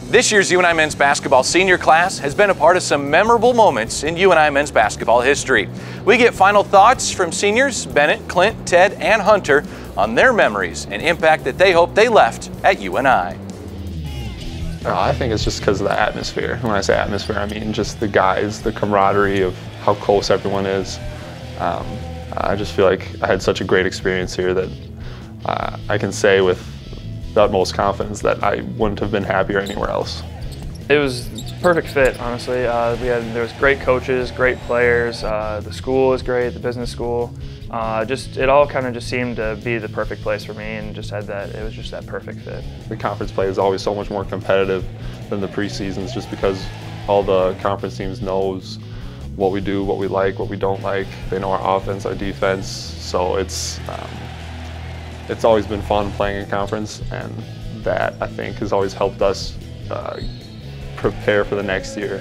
This year's UNI men's basketball senior class has been a part of some memorable moments in UNI men's basketball history. We get final thoughts from seniors Bennett, Klint, Ted, and Hunter on their memories and impact that they hope they left at UNI. I think it's just because of the atmosphere. When I say atmosphere, I mean just the guys, the camaraderie of how close everyone is. I just feel like I had such a great experience here that I can say with the utmost confidence that I wouldn't have been happier anywhere else. It was a perfect fit, honestly. There was great coaches, great players. The school was great, the business school. It all kind of just seemed to be the perfect place for me, and it was just that perfect fit. The conference play is always so much more competitive than the preseasons, just because all the conference teams knows what we do, what we like, what we don't like. They know our offense, our defense, so it's always been fun playing in conference, and that I think has always helped us prepare for the next year.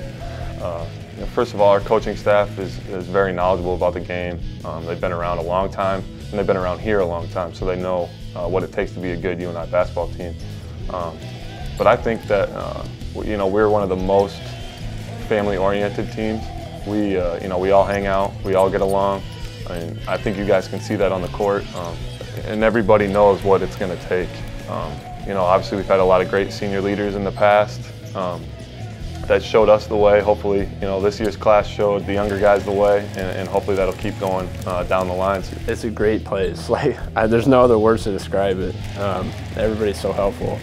First of all, our coaching staff is very knowledgeable about the game. They've been around a long time, and they've been around here a long time, so they know what it takes to be a good UNI basketball team. But I think that we're one of the most family-oriented teams. We all hang out, we all get along, and I think you guys can see that on the court. And everybody knows what it's going to take. Obviously we've had a lot of great senior leaders in the past that showed us the way. Hopefully, this year's class showed the younger guys the way, and hopefully that'll keep going down the lines. It's a great place. There's no other words to describe it. Everybody's so helpful.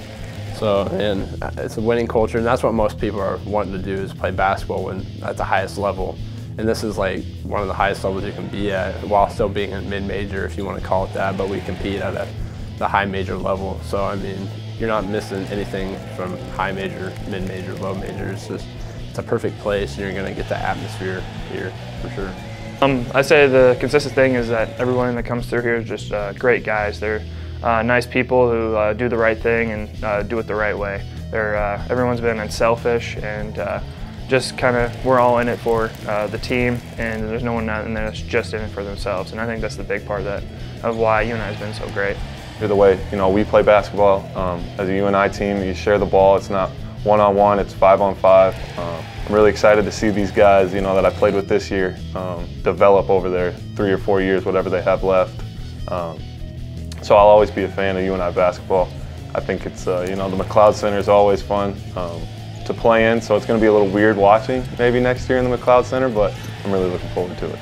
And it's a winning culture, and that's what most people are wanting to do, is play basketball at the highest level. And this is like one of the highest levels you can be at, while still being a mid-major, if you want to call it that, but we compete at the high major level. So I mean, you're not missing anything from high major, mid-major, low major. It's a perfect place, and you're going to get the atmosphere here for sure. I say the consistent thing is that everyone that comes through here is just great guys. They're nice people who do the right thing and do it the right way. Everyone's been unselfish, and just kind of, we're all in it for the team, and there's no one out in there that's just in it for themselves. And I think that's the big part of why UNI has been so great. The way we play basketball as a UNI team, you share the ball. It's not one-on-one, it's 5-on-5. I'm really excited to see these guys, that I played with this year, develop over their 3 or 4 years, whatever they have left. So I'll always be a fan of UNI basketball. I think it's, the McLeod Center is always fun to play in, so it's going to be a little weird watching maybe next year in the McLeod Center, but I'm really looking forward to it.